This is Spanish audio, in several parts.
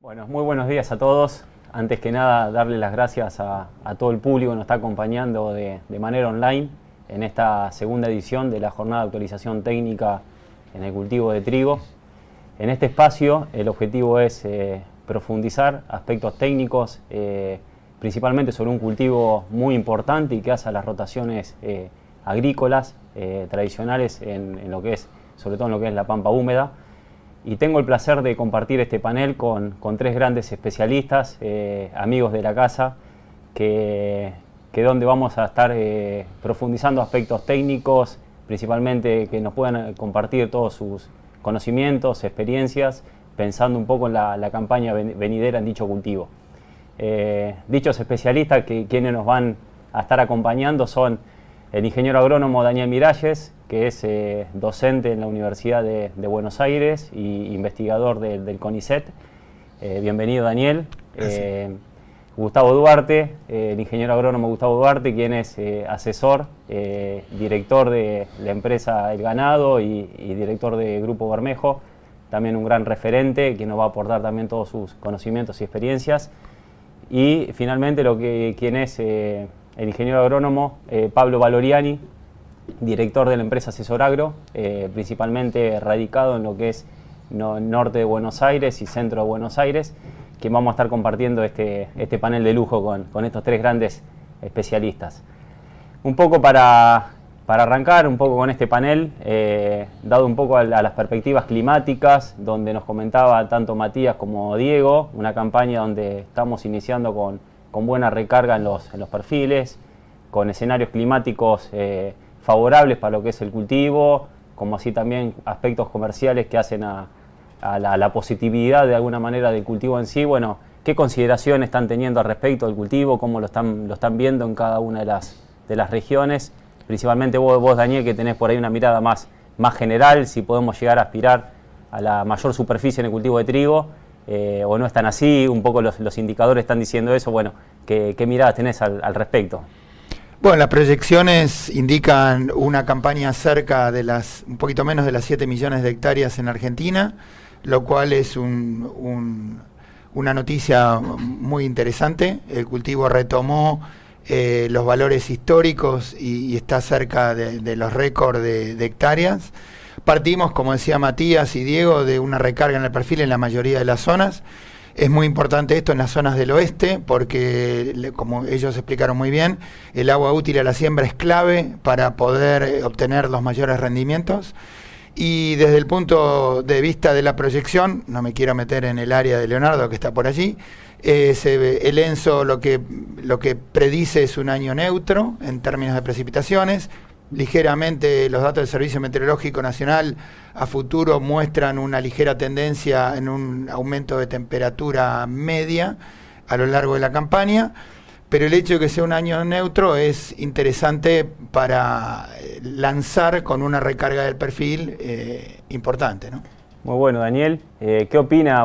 Bueno, muy buenos días a todos. Antes que nada, darle las gracias a todo el público que nos está acompañando de manera online en esta segunda edición de la jornada de actualización técnica en el cultivo de trigo. En este espacio el objetivo es profundizar aspectos técnicos, principalmente sobre un cultivo muy importante y que hace a las rotaciones agrícolas tradicionales en lo que es, sobre todo en lo que es la pampa húmeda. Y tengo el placer de compartir este panel con tres grandes especialistas, amigos de la casa, que donde vamos a estar profundizando aspectos técnicos, principalmente que nos puedan compartir todos sus conocimientos, experiencias, pensando un poco en la campaña venidera en dicho cultivo. Dichos especialistas, quienes nos van a estar acompañando, son el ingeniero agrónomo Daniel Miralles, que es docente en la Universidad de Buenos Aires y investigador del CONICET. Bienvenido, Daniel. Gustavo Duarte, el ingeniero agrónomo Gustavo Duarte, quien es asesor, director de la empresa El Ganado y director de Grupo Bermejo, también un gran referente, quien nos va a aportar también todos sus conocimientos y experiencias. Y finalmente quien es el ingeniero agrónomo Pablo Valoriani, director de la empresa Asesor Agro, principalmente radicado en lo que es norte de Buenos Aires y centro de Buenos Aires, que vamos a estar compartiendo este panel de lujo con estos tres grandes especialistas. Un poco para arrancar un poco con este panel, dado un poco a las perspectivas climáticas, donde nos comentaba tanto Matías como Diego, una campaña donde estamos iniciando con buena recarga en los perfiles, con escenarios climáticos favorables para lo que es el cultivo, como así también aspectos comerciales que hacen a la positividad de alguna manera del cultivo en sí. Bueno, ¿qué consideraciones están teniendo al respecto del cultivo? ¿Cómo lo están viendo en cada una de las regiones? Principalmente vos, Daniel, que tenés por ahí una mirada más general, si podemos llegar a aspirar a la mayor superficie en el cultivo de trigo, o no están así, un poco los indicadores están diciendo eso. Bueno, ¿qué mirada tenés al respecto? Bueno, las proyecciones indican una campaña cerca de un poquito menos de las 7 millones de hectáreas en Argentina, lo cual es una noticia muy interesante. El cultivo retomó los valores históricos y está cerca de los récords de hectáreas. Partimos, como decía Matías y Diego, de una recarga en el perfil en la mayoría de las zonas. Es muy importante esto en las zonas del oeste porque, como ellos explicaron muy bien, el agua útil a la siembra es clave para poder obtener los mayores rendimientos. Y desde el punto de vista de la proyección, no me quiero meter en el área de Leonardo que está por allí, el ENSO lo que predice es un año neutro en términos de precipitaciones. Ligeramente los datos del Servicio Meteorológico Nacional a futuro muestran una ligera tendencia en un aumento de temperatura media a lo largo de la campaña, pero el hecho de que sea un año neutro es interesante para lanzar con una recarga del perfil importante, ¿no? Muy bueno, Daniel. ¿Qué opina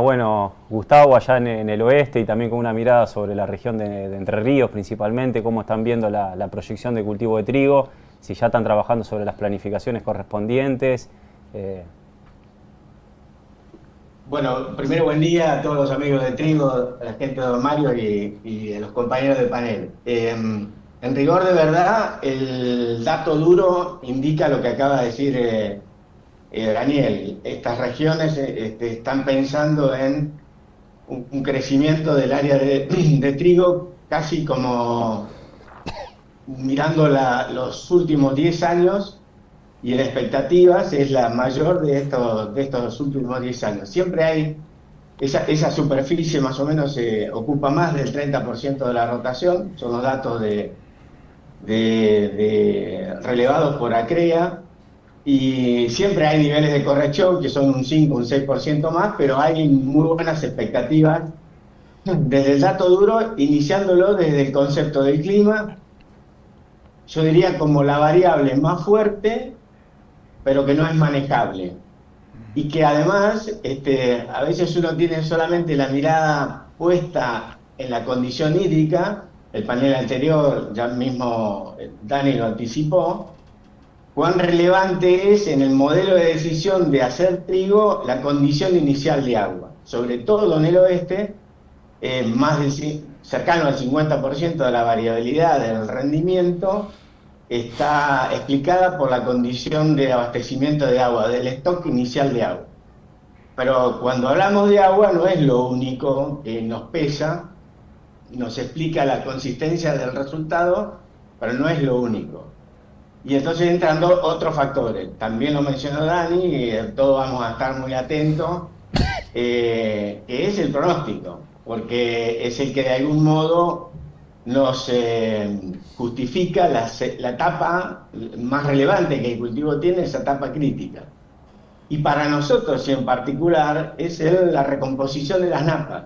Gustavo allá en el oeste y también con una mirada sobre la región de Entre Ríos principalmente? ¿Cómo están viendo la proyección de cultivo de trigo? Si ya están trabajando sobre las planificaciones correspondientes. Bueno, primero buen día a todos los amigos de Trigo, a la gente de Don Mario y a los compañeros del panel. En rigor de verdad, el dato duro indica lo que acaba de decir Daniel. Estas regiones están pensando en un crecimiento del área de trigo casi como mirando los últimos 10 años, y en expectativas es la mayor de estos últimos 10 años. Siempre hay esa superficie más o menos ocupa más del 30% de la rotación, son los datos relevados por ACREA, y siempre hay niveles de corrección que son un 5, un 6% más, pero hay muy buenas expectativas desde el dato duro, iniciándolo desde el concepto del clima. Yo diría como la variable más fuerte, pero que no es manejable. Y que además, a veces uno tiene solamente la mirada puesta en la condición hídrica. El panel anterior, ya mismo Dani lo anticipó, cuán relevante es en el modelo de decisión de hacer trigo la condición inicial de agua. sobre todo en el oeste, cercano al 50% de la variabilidad del rendimiento está explicada por la condición de abastecimiento de agua, del stock inicial de agua. Pero cuando hablamos de agua no es lo único que nos pesa, nos explica la consistencia del resultado, pero no es lo único. Y entonces entran otros factores, también lo mencionó Dani, y todos vamos a estar muy atentos, que es el pronóstico, porque es el que de algún modo nos justifica la etapa más relevante que el cultivo tiene, esa etapa crítica. Y para nosotros en particular es la recomposición de las napas,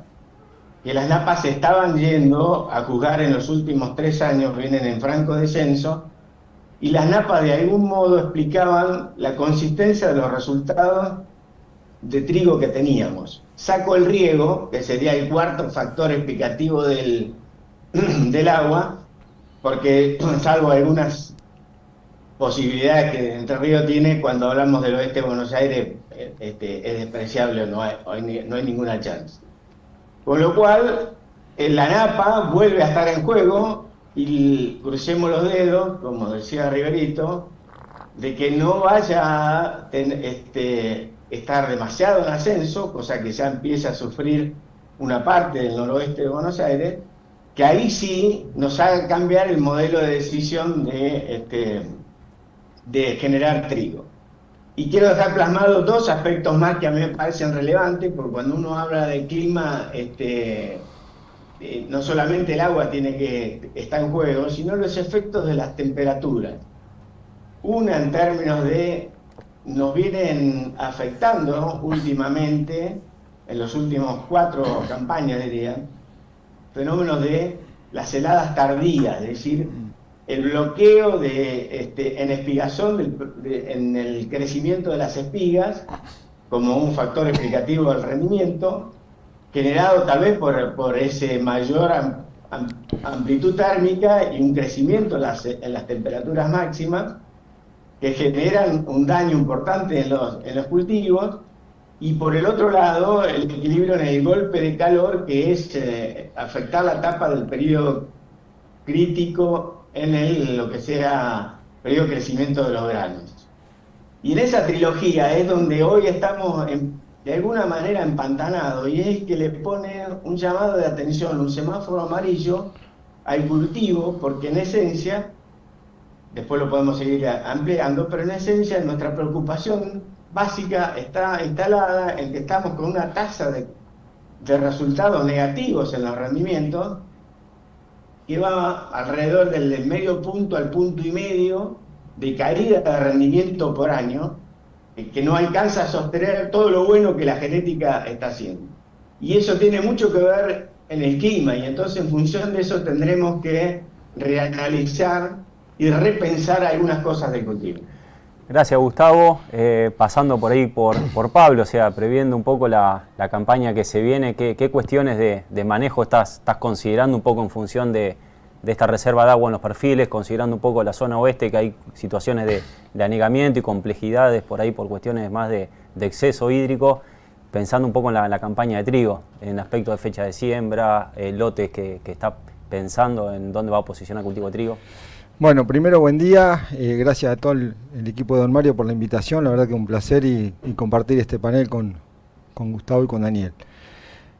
que las napas se estaban yendo a jugar en los últimos 3 años, vienen en franco descenso, y las napas de algún modo explicaban la consistencia de los resultados de trigo que teníamos. Saco el riego, que sería el cuarto factor explicativo del agua, porque salvo algunas posibilidades que Entre Ríos tiene, cuando hablamos del oeste de Buenos Aires es despreciable, no hay ninguna chance. Con lo cual, la napa vuelve a estar en juego y crucemos los dedos, como decía Riverito, de que no vaya a estar demasiado en ascenso, cosa que ya empieza a sufrir una parte del noroeste de Buenos Aires, que ahí sí nos haga cambiar el modelo de decisión de generar trigo. Y quiero dejar plasmados 2 aspectos más que a mí me parecen relevantes, porque cuando uno habla de clima, no solamente el agua tiene que estar en juego, sino los efectos de las temperaturas. Una en términos de, nos vienen afectando últimamente, en los últimos 4 campañas diría, fenómenos de las heladas tardías, es decir, el bloqueo en espigación, en el crecimiento de las espigas, como un factor explicativo del rendimiento, generado tal vez por ese mayor amplitud térmica y un crecimiento en las temperaturas máximas, que generan un daño importante en los cultivos, y por el otro lado, el equilibrio en el golpe de calor, que es afectar la etapa del periodo crítico en lo que sea periodo de crecimiento de los granos. Y en esa trilogía es donde hoy estamos de alguna manera empantanados, y es que le pone un llamado de atención, un semáforo amarillo al cultivo, porque en esencia, después lo podemos seguir ampliando, pero en esencia nuestra preocupación básica está instalada en que estamos con una tasa de resultados negativos en los rendimientos, que va alrededor del medio punto al punto y medio de caída de rendimiento por año, que no alcanza a sostener todo lo bueno que la genética está haciendo. Y eso tiene mucho que ver en el clima, y entonces en función de eso tendremos que reanalizar y repensar algunas cosas del cultivo. Gracias, Gustavo. Pasando por ahí por Pablo, o sea, previendo un poco la campaña que se viene, ¿qué cuestiones de manejo estás considerando un poco en función de esta reserva de agua en los perfiles, considerando un poco la zona oeste, que hay situaciones de anegamiento y complejidades por ahí por cuestiones más de exceso hídrico, pensando un poco en la campaña de trigo, en aspecto de fecha de siembra, lotes que está pensando en dónde va a posicionar el cultivo de trigo? Bueno, primero buen día, gracias a todo el equipo de Don Mario por la invitación, la verdad que un placer y compartir este panel con Gustavo y con Daniel.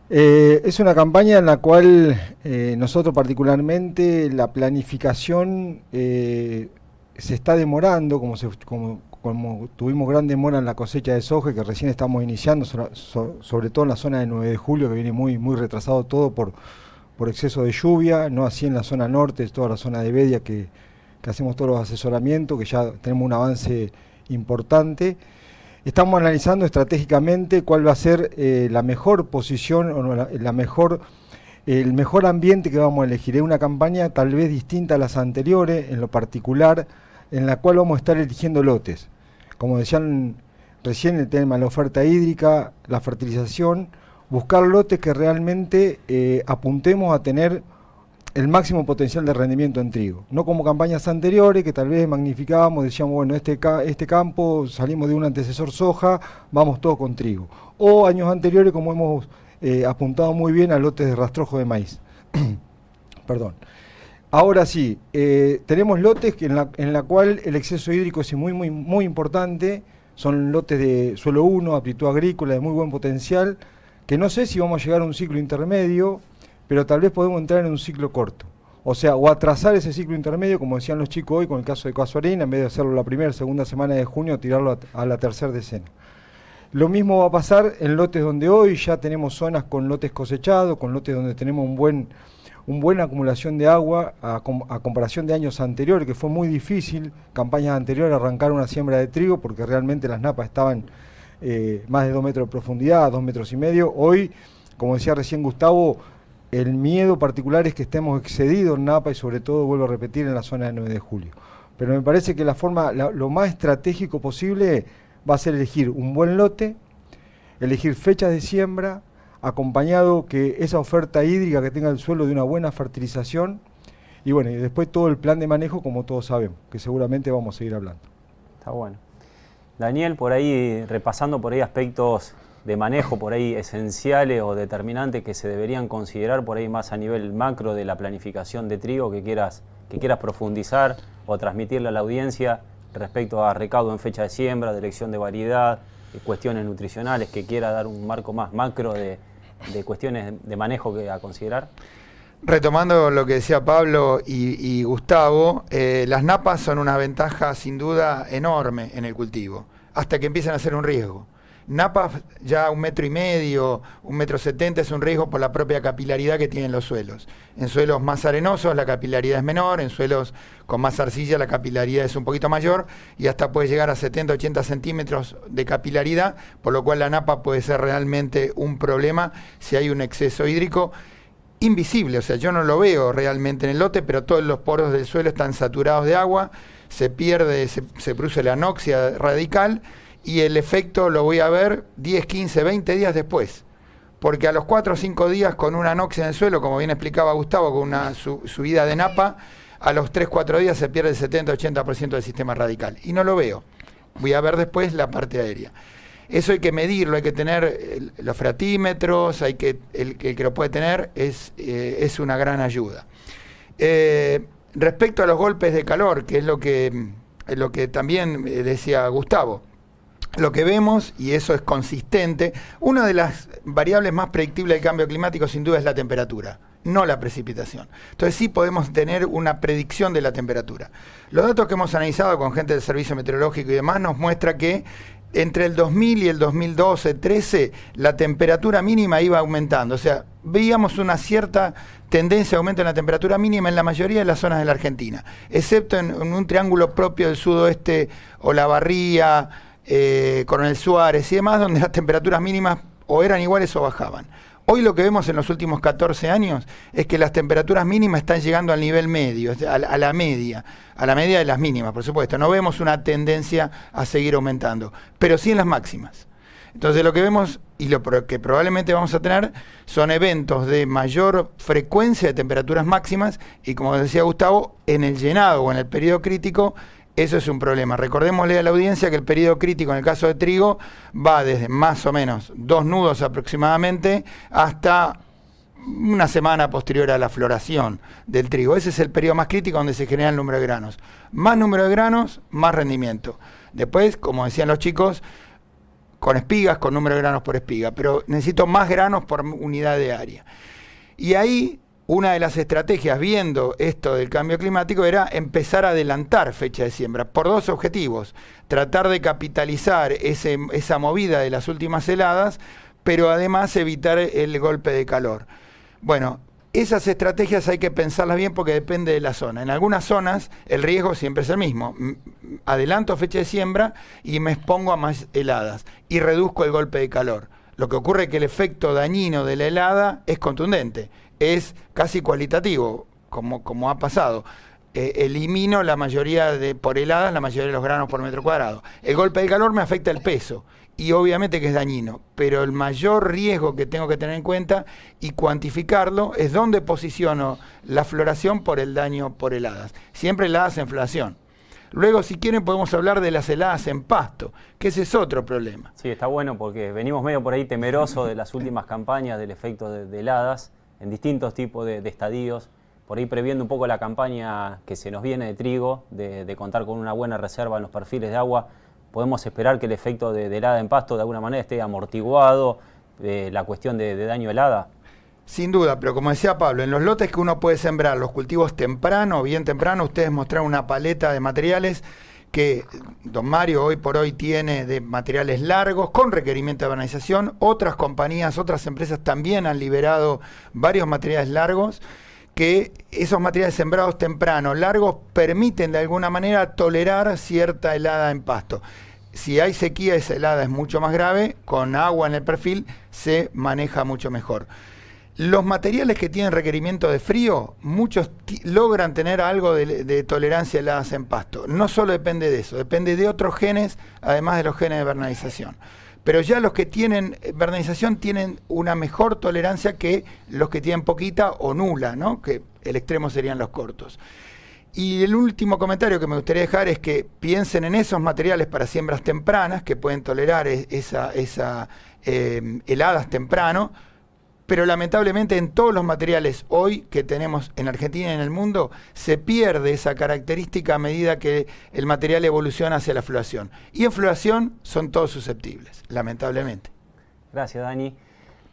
Es una campaña en la cual nosotros particularmente la planificación se está demorando, como tuvimos gran demora en la cosecha de soja que recién estamos iniciando, sobre todo en la zona de 9 de julio que viene muy retrasado todo por exceso de lluvia, no así en la zona norte, toda la zona de Bedia que hacemos todos los asesoramientos, que ya tenemos un avance importante. Estamos analizando estratégicamente cuál va a ser la mejor posición o el mejor ambiente que vamos a elegir. Es una campaña tal vez distinta a las anteriores, en lo particular, en la cual vamos a estar eligiendo lotes. Como decían recién, el tema de la oferta hídrica, la fertilización, buscar lotes que realmente apuntemos a tener el máximo potencial de rendimiento en trigo. No como campañas anteriores que tal vez magnificábamos, decíamos, bueno, este campo salimos de un antecesor soja, vamos todo con trigo. O años anteriores como hemos apuntado muy bien a lotes de rastrojo de maíz. Perdón. Ahora sí, tenemos lotes que en la cual el exceso hídrico es muy importante. Son lotes de suelo 1, aptitud agrícola, de muy buen potencial, que no sé si vamos a llegar a un ciclo intermedio, pero tal vez podemos entrar en un ciclo corto. O sea, o atrasar ese ciclo intermedio, como decían los chicos hoy con el caso de Casuarina, en vez de hacerlo la primera, segunda semana de junio, tirarlo a la tercera decena. Lo mismo va a pasar en lotes donde hoy ya tenemos zonas con lotes cosechados, con lotes donde tenemos una buena acumulación de agua a comparación de años anteriores, que fue muy difícil, campañas anteriores, arrancar una siembra de trigo, porque realmente las napas estaban más de 2 metros de profundidad, 2,5 metros. Hoy, como decía recién Gustavo, el miedo particular es que estemos excedidos en napa y sobre todo, vuelvo a repetir, en la zona de 9 de julio. Pero me parece que lo más estratégico posible va a ser elegir un buen lote, elegir fechas de siembra, acompañado que esa oferta hídrica que tenga el suelo de una buena fertilización y bueno, y después todo el plan de manejo como todos sabemos, que seguramente vamos a seguir hablando. Está bueno. Daniel, por ahí repasando por ahí aspectos de manejo por ahí esenciales o determinantes que se deberían considerar por ahí más a nivel macro de la planificación de trigo que quieras profundizar o transmitirle a la audiencia respecto a recaudo en fecha de siembra, de elección de variedad, cuestiones nutricionales, que quiera dar un marco más macro de cuestiones de manejo a considerar? Retomando lo que decía Pablo y Gustavo, las napas son una ventaja sin duda enorme en el cultivo, hasta que empiezan a ser un riesgo. Napas ya 1,5 metros, 1,70 metros es un riesgo por la propia capilaridad que tienen los suelos. En suelos más arenosos la capilaridad es menor, en suelos con más arcilla la capilaridad es un poquito mayor y hasta puede llegar a 70, 80 centímetros de capilaridad, por lo cual la napa puede ser realmente un problema si hay un exceso hídrico invisible. O sea, yo no lo veo realmente en el lote, pero todos los poros del suelo están saturados de agua, se pierde, se produce la anoxia radical, y el efecto lo voy a ver 10, 15, 20 días después. Porque a los 4 o 5 días con una anoxia en el suelo, como bien explicaba Gustavo, con una subida de napa, a los 3, 4 días se pierde el 70, 80% del sistema radical. Y no lo veo. Voy a ver después la parte aérea. Eso hay que medirlo, hay que tener los freatímetros, el que lo puede tener es una gran ayuda. Respecto a los golpes de calor, que es lo que también decía Gustavo, lo que vemos, y eso es consistente, una de las variables más predictibles del cambio climático sin duda es la temperatura, no la precipitación. Entonces sí podemos tener una predicción de la temperatura. Los datos que hemos analizado con gente del Servicio Meteorológico y demás nos muestra que entre el 2000 y el 2012-13 la temperatura mínima iba aumentando. O sea, veíamos una cierta tendencia de aumento en la temperatura mínima en la mayoría de las zonas de la Argentina, excepto en un triángulo propio del sudoeste, Olavarría, Coronel Suárez y demás, donde las temperaturas mínimas o eran iguales o bajaban. Hoy lo que vemos en los últimos 14 años es que las temperaturas mínimas están llegando al nivel medio, a la media de las mínimas, por supuesto. No vemos una tendencia a seguir aumentando, pero sí en las máximas. Entonces lo que vemos y lo que probablemente vamos a tener son eventos de mayor frecuencia de temperaturas máximas y, como decía Gustavo, en el llenado o en el periodo crítico. Eso es un problema. Recordémosle a la audiencia que el periodo crítico en el caso de trigo va desde más o menos 2 nudos aproximadamente hasta una semana posterior a la floración del trigo. Ese es el periodo más crítico donde se genera el número de granos. Más número de granos, más rendimiento. Después, como decían los chicos, con espigas, con número de granos por espiga, pero necesito más granos por unidad de área. Y ahí una de las estrategias, viendo esto del cambio climático, era empezar a adelantar fecha de siembra, por 2 objetivos. Tratar de capitalizar esa movida de las últimas heladas, pero además evitar el golpe de calor. Bueno, esas estrategias hay que pensarlas bien porque depende de la zona. En algunas zonas el riesgo siempre es el mismo. Adelanto fecha de siembra y me expongo a más heladas y reduzco el golpe de calor. Lo que ocurre es que el efecto dañino de la helada es contundente. Es casi cualitativo, como ha pasado. elimino la mayoría por heladas, la mayoría de los granos por metro cuadrado. El golpe de calor me afecta el peso y obviamente que es dañino, pero el mayor riesgo que tengo que tener en cuenta y cuantificarlo es dónde posiciono la floración por el daño por heladas. Siempre heladas en floración. Luego, si quieren, podemos hablar de las heladas en pasto, que ese es otro problema. Sí, está bueno porque venimos medio por ahí temerosos de las últimas campañas del efecto de heladas en distintos tipos de estadios, por ahí previendo un poco la campaña que se nos viene de trigo, de contar con una buena reserva en los perfiles de agua. Podemos esperar que el efecto de helada en pasto de alguna manera esté amortiguado, la cuestión de daño helada. Sin duda, pero como decía Pablo, en los lotes que uno puede sembrar los cultivos temprano, bien temprano, ustedes mostraron una paleta de materiales que don Mario hoy por hoy tiene de materiales largos con requerimiento de banalización. Otras compañías, otras empresas también han liberado varios materiales largos, que esos materiales sembrados temprano, largos, permiten de alguna manera tolerar cierta helada en pasto. Si hay sequía, esa helada es mucho más grave, con agua en el perfil se maneja mucho mejor. Los materiales que tienen requerimiento de frío, muchos logran tener algo de tolerancia a heladas en pasto. No solo depende de eso, depende de otros genes, además de los genes de vernalización. Pero ya los que tienen vernalización tienen una mejor tolerancia que los que tienen poquita o nula, ¿no? Que el extremo serían los cortos. Y el último comentario que me gustaría dejar es que piensen en esos materiales para siembras tempranas que pueden tolerar heladas temprano, pero lamentablemente en todos los materiales hoy que tenemos en Argentina y en el mundo se pierde esa característica a medida que el material evoluciona hacia la floración. Y en floración son todos susceptibles, lamentablemente. Gracias, Dani.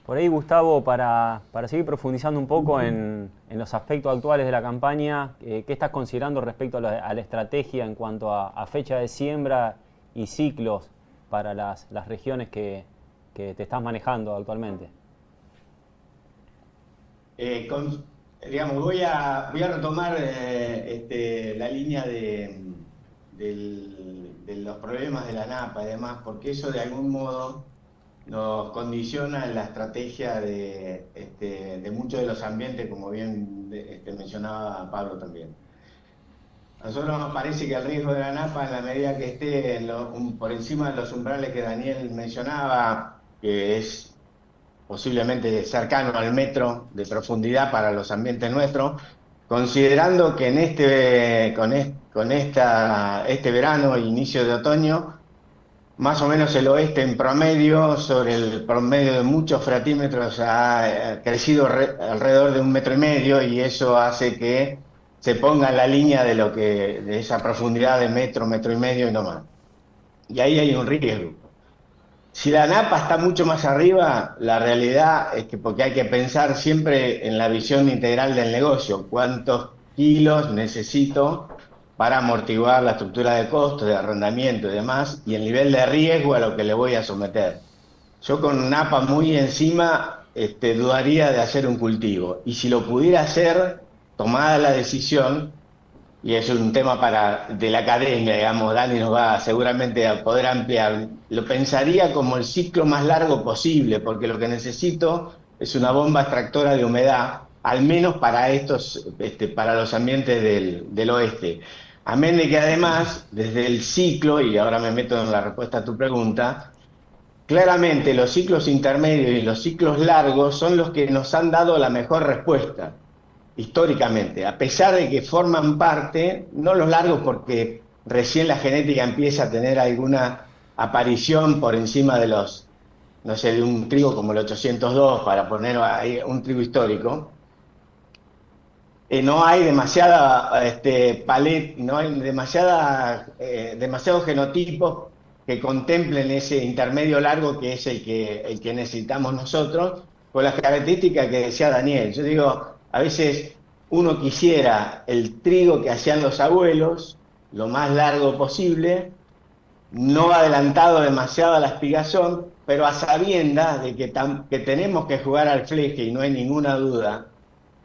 Por ahí, Gustavo, para seguir profundizando un poco en los aspectos actuales de la campaña, ¿qué estás considerando respecto a la estrategia en cuanto a fecha de siembra y ciclos para las regiones que te estás manejando actualmente? Digamos, voy a retomar la línea de los problemas de la napa y demás, porque eso de algún modo nos condiciona en la estrategia de muchos de los ambientes, como bien mencionaba Pablo también. A nosotros nos parece que el riesgo de la napa, en la medida que esté por encima de los umbrales que Daniel mencionaba, que es posiblemente cercano al metro de profundidad para los ambientes nuestros, considerando que con este verano e inicio de otoño, más o menos el oeste en promedio, sobre el promedio de muchos fratímetros, ha crecido alrededor de 1,5 metros, y eso hace que se ponga en la línea de esa profundidad de metro, 1,5 metros y no más. Y ahí hay un riesgo. Si la napa está mucho más arriba, la realidad es que, porque hay que pensar siempre en la visión integral del negocio, cuántos kilos necesito para amortiguar la estructura de costos, de arrendamiento y demás, y el nivel de riesgo a lo que le voy a someter. Yo con napa muy encima dudaría de hacer un cultivo, y si lo pudiera hacer, tomada la decisión, y es un tema de la academia, digamos, Dani nos va seguramente a poder ampliar, lo pensaría como el ciclo más largo posible, porque lo que necesito es una bomba extractora de humedad, al menos para para los ambientes del oeste. Amén de que además, desde el ciclo, y ahora me meto en la respuesta a tu pregunta, claramente los ciclos intermedios y los ciclos largos son los que nos han dado la mejor respuesta históricamente, a pesar de que forman parte, no los largos porque recién la genética empieza a tener alguna aparición por encima de de un trigo como el 802, para poner ahí un trigo histórico. No hay demasiada no hay demasiados genotipos que contemplen ese intermedio largo que es el que necesitamos nosotros, con las características que decía Daniel. Yo digo, a veces uno quisiera el trigo que hacían los abuelos, lo más largo posible, no adelantado demasiado a la espigación, pero a sabiendas de que tenemos que jugar al fleje, y no hay ninguna duda,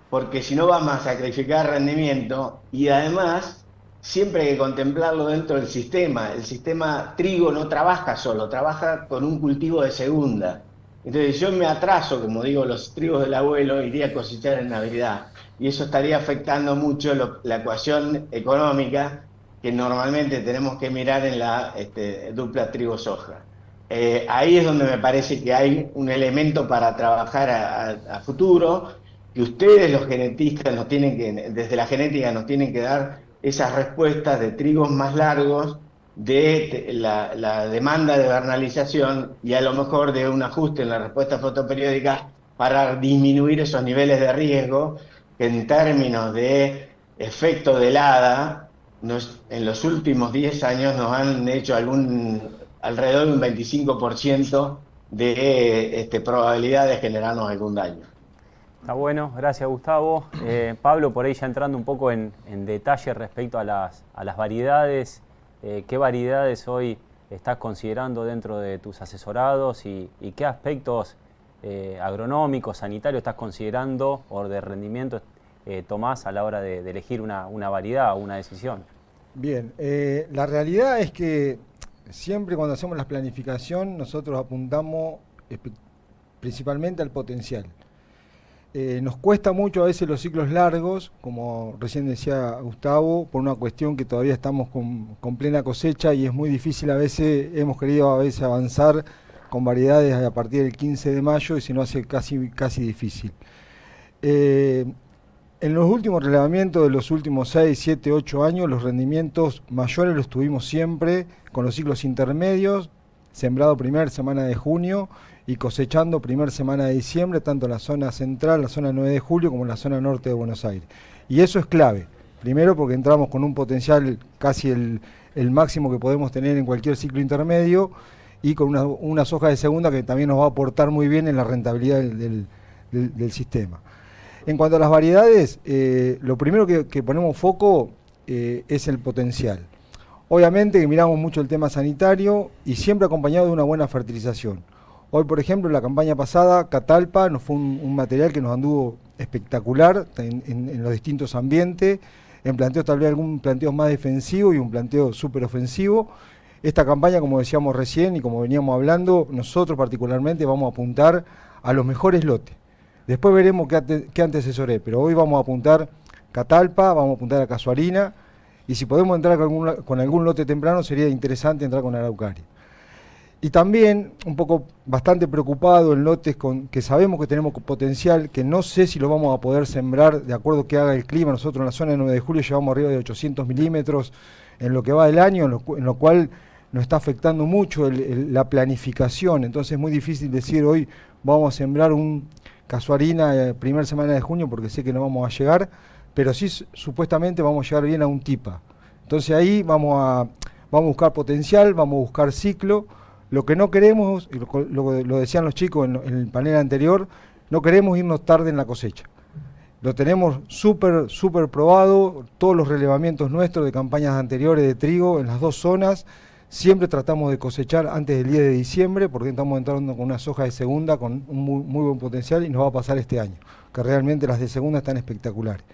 porque si no vamos a sacrificar rendimiento, y además siempre hay que contemplarlo dentro del sistema. El sistema trigo no trabaja solo, trabaja con un cultivo de segunda. Entonces yo me atraso, como digo, los trigos del abuelo, iría a cosechar en Navidad. Y eso estaría afectando mucho la ecuación económica que normalmente tenemos que mirar en la dupla trigo-soja. Ahí es donde me parece que hay un elemento para trabajar a futuro, que ustedes los genetistas nos tienen que, desde la genética nos tienen que dar esas respuestas de trigos más largos, de la demanda de vernalización y a lo mejor de un ajuste en la respuesta fotoperiódica para disminuir esos niveles de riesgo que en términos de efecto de helada en los últimos 10 años nos han hecho alrededor de un 25% de probabilidad de generarnos algún daño. Está bueno, gracias Gustavo. Pablo, por ahí ya entrando un poco en detalle respecto a las variedades, ¿qué variedades hoy estás considerando dentro de tus asesorados y qué aspectos agronómicos, sanitarios estás considerando o de rendimiento tomás a la hora de elegir una variedad o una decisión? Bien, la realidad es que siempre cuando hacemos la planificación nosotros apuntamos principalmente al potencial. Nos cuesta mucho a veces los ciclos largos, como recién decía Gustavo, por una cuestión que todavía estamos con plena cosecha y es muy difícil a veces, hemos querido a veces avanzar con variedades a partir del 15 de mayo y se nos hace casi difícil. En los últimos relevamientos de los últimos 6, 7, 8 años, los rendimientos mayores los tuvimos siempre con los ciclos intermedios, sembrado primera semana de junio y cosechando primera semana de diciembre, tanto en la zona central, la zona 9 de julio, como en la zona norte de Buenos Aires. Y eso es clave, primero porque entramos con un potencial casi el máximo que podemos tener en cualquier ciclo intermedio y con una soja de segunda que también nos va a aportar muy bien en la rentabilidad del sistema. En cuanto a las variedades, lo primero que ponemos foco es el potencial. Obviamente que miramos mucho el tema sanitario y siempre acompañado de una buena fertilización. Hoy, por ejemplo, en la campaña pasada, Catalpa nos fue un material que nos anduvo espectacular en los distintos ambientes, en planteos tal vez algún planteo más defensivo y un planteo súper ofensivo. Esta campaña, como decíamos recién y como veníamos hablando, nosotros particularmente vamos a apuntar a los mejores lotes. Después veremos qué antecesoré, pero hoy vamos a apuntar Catalpa, vamos a apuntar a Casuarina, y si podemos entrar con algún lote temprano sería interesante entrar con Araucaria. Y también un poco bastante preocupado en lotes que sabemos que tenemos potencial, que no sé si lo vamos a poder sembrar de acuerdo que haga el clima. Nosotros en la zona de 9 de julio llevamos arriba de 800 milímetros en lo que va del año, en lo cual nos está afectando mucho la planificación. Entonces es muy difícil decir hoy vamos a sembrar un Casuarina primera semana de junio porque sé que no vamos a llegar, pero sí supuestamente vamos a llegar bien a un TIPA. Entonces ahí vamos a buscar potencial, vamos a buscar ciclo. Lo que no queremos, y lo decían los chicos en el panel anterior, no queremos irnos tarde en la cosecha. Lo tenemos súper probado, todos los relevamientos nuestros de campañas anteriores de trigo en las dos zonas, siempre tratamos de cosechar antes del 10 de diciembre porque estamos entrando con una soja de segunda con un muy buen potencial y nos va a pasar este año, que realmente las de segunda están espectaculares.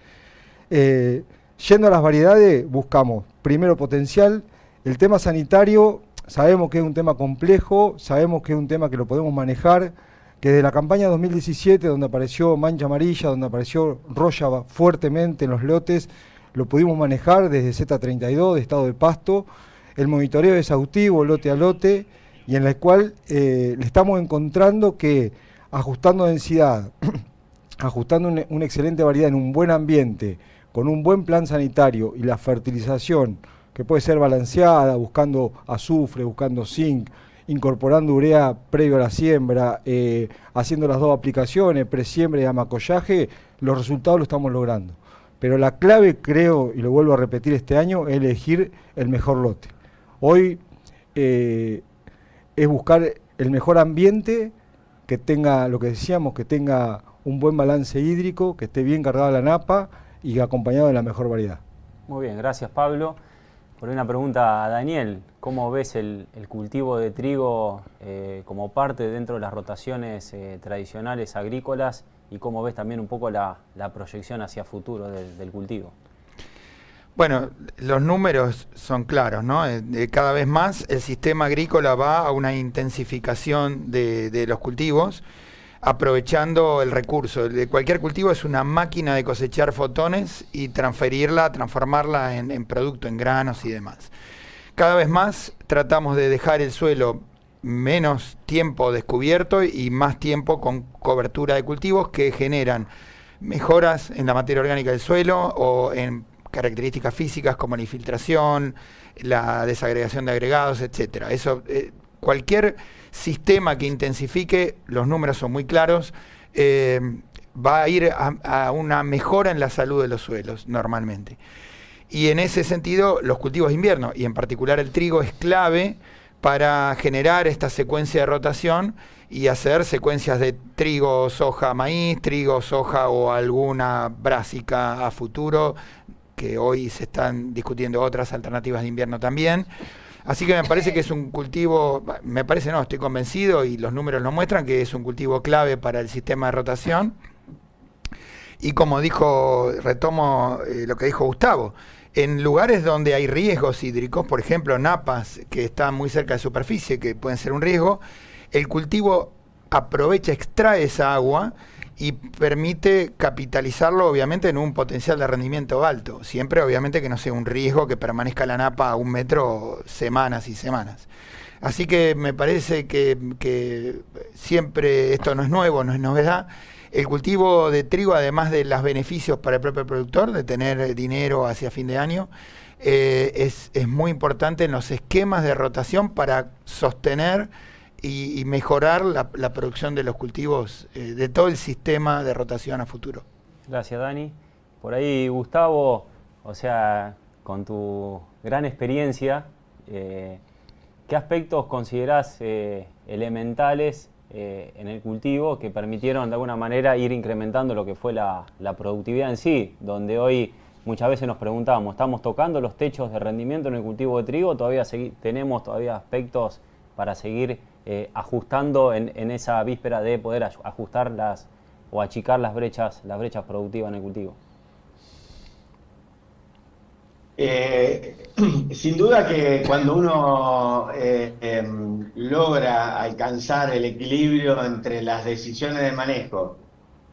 Yendo a las variedades, buscamos primero potencial, el tema sanitario. Sabemos que es un tema complejo, sabemos que es un tema que lo podemos manejar, que desde la campaña 2017, donde apareció mancha amarilla, donde apareció roya fuertemente en los lotes, lo pudimos manejar desde Z32, de estado de pasto, el monitoreo exhaustivo, lote a lote, y en el cual le estamos encontrando que ajustando densidad, ajustando una excelente variedad en un buen ambiente, con un buen plan sanitario y la fertilización, que puede ser balanceada, buscando azufre, buscando zinc, incorporando urea previo a la siembra, haciendo las dos aplicaciones, presiembra y amacollaje, los resultados lo estamos logrando. Pero la clave, creo, y lo vuelvo a repetir este año, es elegir el mejor lote. Hoy es buscar el mejor ambiente, que tenga, lo que decíamos, que tenga un buen balance hídrico, que esté bien cargada la napa y acompañado de la mejor variedad. Muy bien, gracias Pablo. Por una pregunta a Daniel, ¿cómo ves el cultivo de trigo como parte dentro de las rotaciones tradicionales agrícolas y cómo ves también un poco la proyección hacia futuro del cultivo? Bueno, los números son claros, ¿no? Cada vez más el sistema agrícola va a una intensificación de los cultivos, aprovechando el recurso. De cualquier cultivo es una máquina de cosechar fotones y transformarla en producto, en granos y demás. Cada vez más tratamos de dejar el suelo menos tiempo descubierto y más tiempo con cobertura de cultivos que generan mejoras en la materia orgánica del suelo o en características físicas como la infiltración, la desagregación de agregados, etcétera. Eso, cualquier sistema que intensifique, los números son muy claros, va a ir a una mejora en la salud de los suelos normalmente. Y en ese sentido, los cultivos de invierno, y en particular el trigo, es clave para generar esta secuencia de rotación y hacer secuencias de trigo, soja, maíz, trigo, soja o alguna brásica a futuro, que hoy se están discutiendo otras alternativas de invierno también. Así que me parece que es un cultivo, me parece no, estoy convencido y los números lo muestran, que es un cultivo clave para el sistema de rotación. Y como dijo, retomo lo que dijo Gustavo, en lugares donde hay riesgos hídricos, por ejemplo napas que están muy cerca de superficie, que pueden ser un riesgo, el cultivo aprovecha, extrae esa agua y permite capitalizarlo obviamente en un potencial de rendimiento alto. Siempre obviamente que no sea un riesgo que permanezca la napa a 1 metro semanas y semanas. Así que me parece que siempre esto no es nuevo, no es novedad. El cultivo de trigo, además de los beneficios para el propio productor, de tener dinero hacia fin de año, es muy importante en los esquemas de rotación para sostener y mejorar la producción de los cultivos, de todo el sistema de rotación a futuro. Gracias, Dani. Por ahí, Gustavo, o sea, con tu gran experiencia, ¿qué aspectos considerás elementales en el cultivo que permitieron de alguna manera ir incrementando lo que fue la productividad en sí? Donde hoy muchas veces nos preguntábamos, ¿estamos tocando los techos de rendimiento en el cultivo de trigo? ¿Todavía tenemos aspectos para seguir ajustando en esa víspera de poder ajustar o achicar las brechas productivas en el cultivo? Sin duda que cuando uno logra alcanzar el equilibrio entre las decisiones de manejo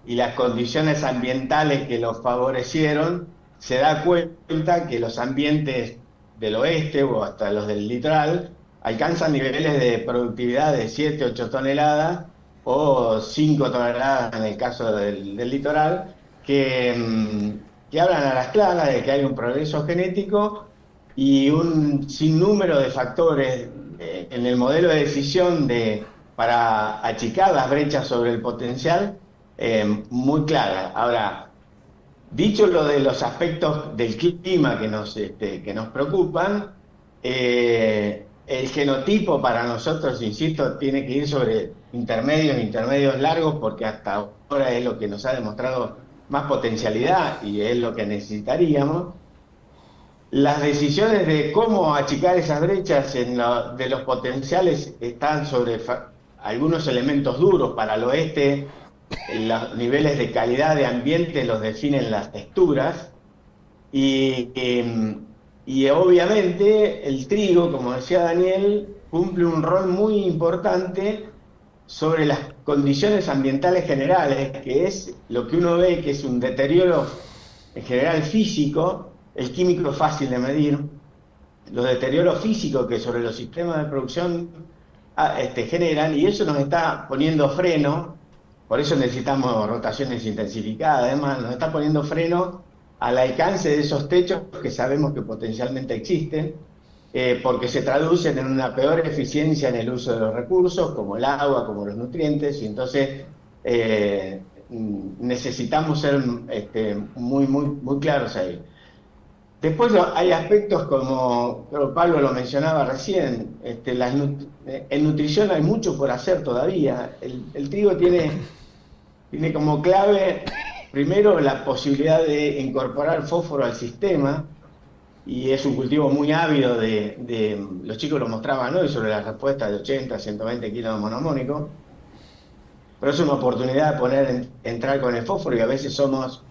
y las condiciones ambientales que los favorecieron, se da cuenta que los ambientes del oeste o hasta los del litoral alcanzan niveles de productividad de 7, 8 toneladas o 5 toneladas en el caso del litoral, que hablan a las claras de que hay un progreso genético y un sinnúmero de factores en el modelo de decisión para achicar las brechas sobre el potencial muy claras. Ahora, dicho lo de los aspectos del clima que nos preocupan, el genotipo para nosotros, insisto, tiene que ir sobre intermedios largos, porque hasta ahora es lo que nos ha demostrado más potencialidad y es lo que necesitaríamos. Las decisiones de cómo achicar esas brechas de los potenciales están sobre algunos elementos duros. Para el oeste, los niveles de calidad de ambiente los definen las texturas y obviamente el trigo, como decía Daniel, cumple un rol muy importante sobre las condiciones ambientales generales, que es lo que uno ve que es un deterioro en general físico. El químico es fácil de medir, los deterioros físicos que sobre los sistemas de producción generan, y eso nos está poniendo freno. Por eso necesitamos rotaciones intensificadas. Además, nos está poniendo freno al alcance de esos techos que sabemos que potencialmente existen, porque se traducen en una peor eficiencia en el uso de los recursos, como el agua, como los nutrientes, y entonces necesitamos ser muy claros ahí. Después hay aspectos como, creo Pablo lo mencionaba recién, en nutrición hay mucho por hacer todavía. El trigo tiene como clave, primero, la posibilidad de incorporar fósforo al sistema, y es un cultivo muy ávido los chicos lo mostraban hoy sobre las respuestas de 80 a 120 kilos de monomónico, pero es una oportunidad de entrar con el fósforo, y a veces somos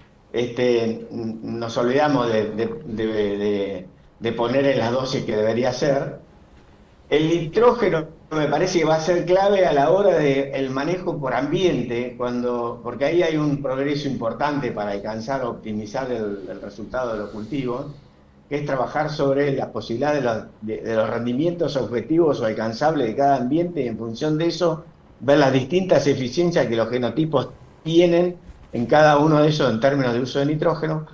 nos olvidamos de poner en las dosis que debería ser. El nitrógeno me parece que va a ser clave a la hora del manejo por ambiente, porque ahí hay un progreso importante para alcanzar o optimizar el resultado de los cultivos, que es trabajar sobre las posibilidades de los rendimientos objetivos o alcanzables de cada ambiente, y en función de eso ver las distintas eficiencias que los genotipos tienen en cada uno de esos en términos de uso de nitrógeno.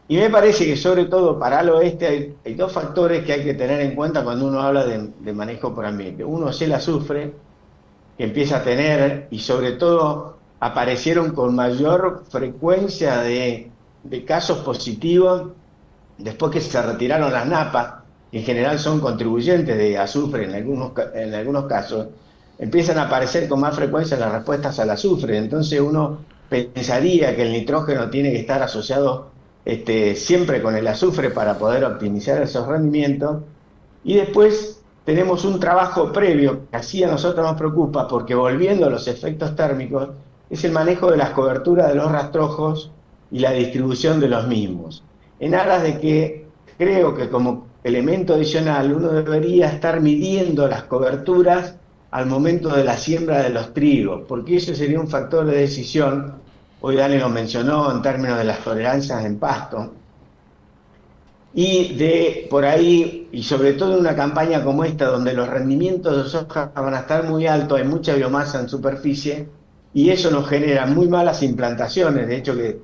Y me parece que sobre todo para el oeste hay dos factores que hay que tener en cuenta cuando uno habla de manejo por ambiente. Uno es el azufre, que empieza a tener, y sobre todo aparecieron con mayor frecuencia de casos positivos después que se retiraron las napas, que en general son contribuyentes de azufre en algunos casos. Empiezan a aparecer con más frecuencia las respuestas al azufre. Entonces uno pensaría que el nitrógeno tiene que estar asociado siempre con el azufre para poder optimizar esos rendimientos. Y después tenemos un trabajo previo que así a nosotros nos preocupa, porque volviendo a los efectos térmicos, es el manejo de las coberturas de los rastrojos y la distribución de los mismos. En aras de que creo que como elemento adicional uno debería estar midiendo las coberturas al momento de la siembra de los trigos, porque eso sería un factor de decisión. Hoy Dani lo mencionó en términos de las tolerancias en pasto. Y de por ahí, y sobre todo en una campaña como esta, donde los rendimientos de soja van a estar muy altos, hay mucha biomasa en superficie, y eso nos genera muy malas implantaciones. De hecho, que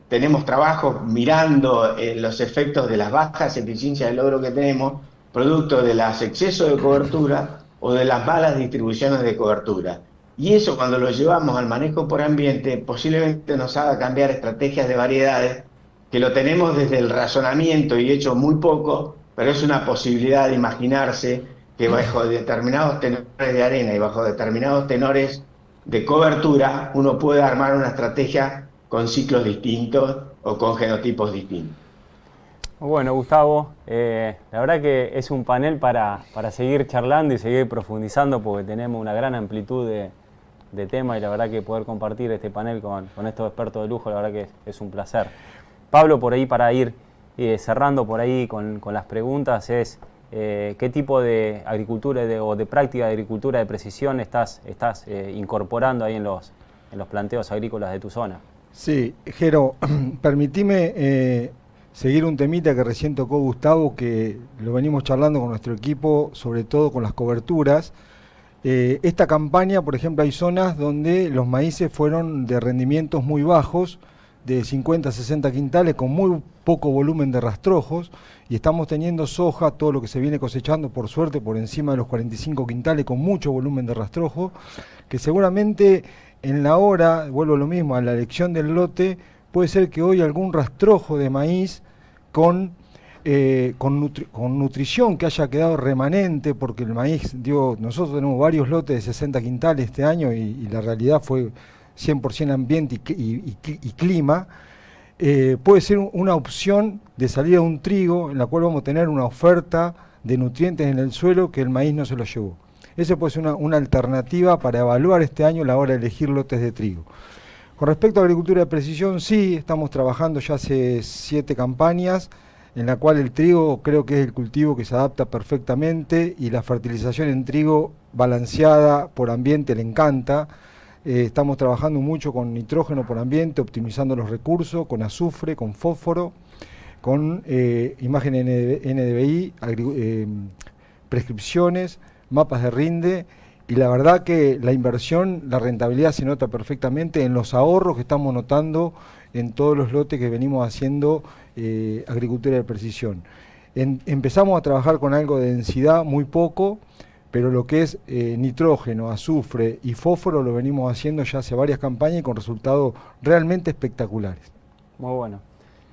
tenemos trabajo mirando los efectos de las bajas eficiencias de logro que tenemos, producto de los excesos de cobertura o de las malas distribuciones de cobertura. Y eso, cuando lo llevamos al manejo por ambiente, posiblemente nos haga cambiar estrategias de variedades, que lo tenemos desde el razonamiento y hecho muy poco, pero es una posibilidad de imaginarse que bajo determinados tenores de arena y bajo determinados tenores de cobertura, uno puede armar una estrategia con ciclos distintos o con genotipos distintos. Bueno, Gustavo, la verdad que es un panel para seguir charlando y seguir profundizando, porque tenemos una gran amplitud de temas, y la verdad que poder compartir este panel con estos expertos de lujo, la verdad que es un placer. Pablo, por ahí para ir cerrando por ahí con las preguntas, es ¿qué tipo de agricultura o de práctica de agricultura de precisión estás incorporando ahí en los planteos agrícolas de tu zona? Sí, Jero, permitime seguir un temita que recién tocó Gustavo, que lo venimos charlando con nuestro equipo, sobre todo con las coberturas. Esta campaña, por ejemplo, hay zonas donde los maíces fueron de rendimientos muy bajos, de 50 a 60 quintales, con muy poco volumen de rastrojos, y estamos teniendo soja, todo lo que se viene cosechando, por suerte, por encima de los 45 quintales, con mucho volumen de rastrojo, que seguramente en la hora, vuelvo a lo mismo, a la elección del lote, puede ser que hoy algún rastrojo de maíz con nutrición que haya quedado remanente, porque el maíz, nosotros tenemos varios lotes de 60 quintales este año, y la realidad fue 100% ambiente y clima. Puede ser una opción de salida de un trigo en la cual vamos a tener una oferta de nutrientes en el suelo que el maíz no se lo llevó. Esa puede ser una alternativa para evaluar este año la hora de elegir lotes de trigo. Con respecto a agricultura de precisión, sí, estamos trabajando ya hace 7 campañas, en la cual el trigo creo que es el cultivo que se adapta perfectamente, y la fertilización en trigo balanceada por ambiente le encanta. Estamos trabajando mucho con nitrógeno por ambiente, optimizando los recursos, con azufre, con fósforo, con imagen NDVI, prescripciones, mapas de rinde, y la verdad que la inversión, la rentabilidad se nota perfectamente en los ahorros que estamos notando en todos los lotes que venimos haciendo agricultura de precisión. Empezamos a trabajar con algo de densidad, muy poco, pero lo que es nitrógeno, azufre y fósforo lo venimos haciendo ya hace varias campañas y con resultados realmente espectaculares. Muy bueno.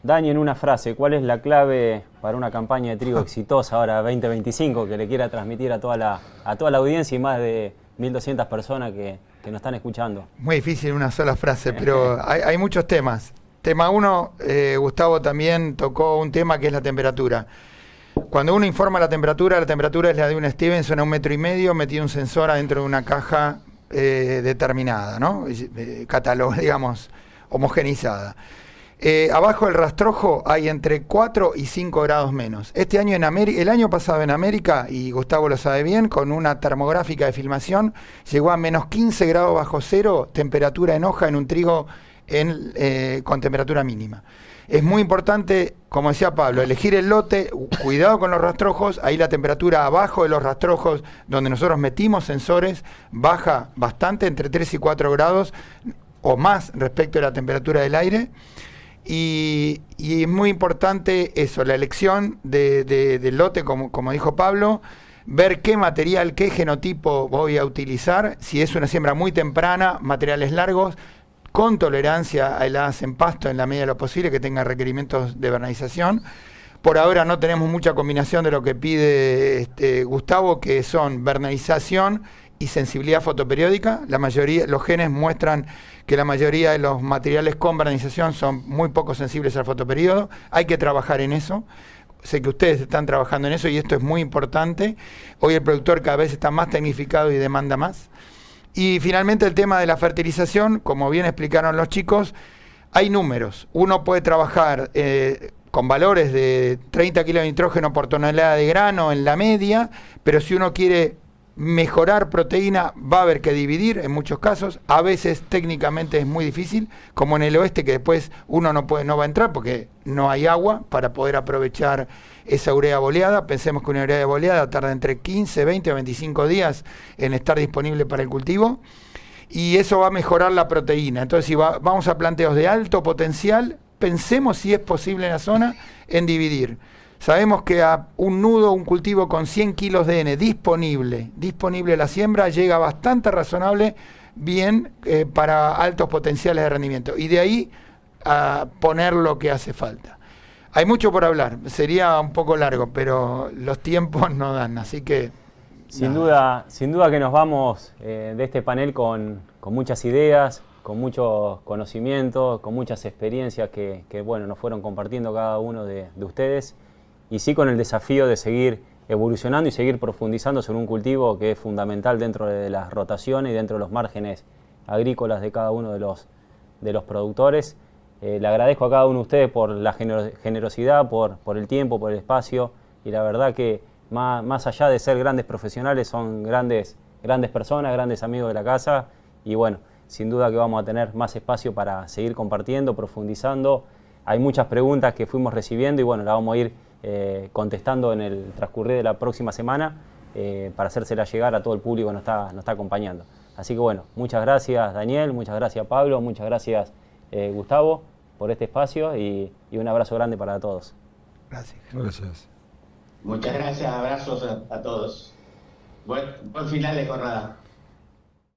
Dani, en una frase, ¿cuál es la clave para una campaña de trigo exitosa ahora 2025 que le quiera transmitir a toda la audiencia y más de 1.200 personas que nos están escuchando? Muy difícil en una sola frase, pero hay muchos temas. Tema 1, Gustavo también tocó un tema que es la temperatura. Cuando uno informa la temperatura es la de un Stevenson a 1,5 metros, metido un sensor adentro de una caja determinada, ¿no? Catálogo, digamos, homogenizada. Abajo del rastrojo hay entre 4 y 5 grados menos. Este año el año pasado en América, y Gustavo lo sabe bien, con una termográfica de filmación, llegó a menos 15 grados bajo cero, temperatura en hoja en un trigo con temperatura mínima. Es muy importante, como decía Pablo, elegir el lote, cuidado con los rastrojos, ahí la temperatura abajo de los rastrojos, donde nosotros metimos sensores, baja bastante, entre 3 y 4 grados o más respecto a la temperatura del aire. Y es muy importante eso, la elección del lote, como dijo Pablo, ver qué material, qué genotipo voy a utilizar, si es una siembra muy temprana, materiales largos, con tolerancia a heladas en pasto en la medida de lo posible, que tenga requerimientos de vernalización. Por ahora no tenemos mucha combinación de lo que pide Gustavo, que son vernalización y sensibilidad fotoperiódica. La mayoría, los genes muestran que la mayoría de los materiales con vernalización son muy poco sensibles al fotoperiodo. Hay que trabajar en eso. Sé que ustedes están trabajando en eso y esto es muy importante. Hoy el productor cada vez está más tecnificado y demanda más. Y finalmente el tema de la fertilización, como bien explicaron los chicos, hay números. Uno puede trabajar con valores de 30 kilos de nitrógeno por tonelada de grano en la media, pero si uno quiere mejorar proteína va a haber que dividir en muchos casos. A veces técnicamente es muy difícil, como en el oeste, que después uno no va a entrar porque no hay agua para poder aprovechar esa urea boleada. Pensemos que una urea boleada tarda entre 15, 20 o 25 días en estar disponible para el cultivo, y eso va a mejorar la proteína. Entonces, si vamos a planteos de alto potencial, pensemos si es posible en la zona en dividir. Sabemos que a un nudo, un cultivo con 100 kilos de N disponible la siembra, llega bastante razonable bien para altos potenciales de rendimiento. Y de ahí a poner lo que hace falta. Hay mucho por hablar, sería un poco largo, pero los tiempos no dan, así que... Sin duda que nos vamos de este panel con muchas ideas, con muchos conocimientos, con muchas experiencias que bueno, nos fueron compartiendo cada uno de ustedes. Y sí con el desafío de seguir evolucionando y seguir profundizando sobre un cultivo que es fundamental dentro de las rotaciones y dentro de los márgenes agrícolas de cada uno de los productores. Le agradezco a cada uno de ustedes por la generosidad, por el tiempo, por el espacio, y la verdad que más allá de ser grandes profesionales, son grandes personas, grandes amigos de la casa, y bueno, sin duda que vamos a tener más espacio para seguir compartiendo, profundizando. Hay muchas preguntas que fuimos recibiendo y bueno, las vamos a ir contestando en el transcurrir de la próxima semana para hacérselas llegar a todo el público que nos está acompañando. Así que bueno, muchas gracias Daniel, muchas gracias Pablo, muchas gracias Gustavo por este espacio y un abrazo grande para todos. Gracias. Muchas gracias, abrazos a todos. Buen final de jornada.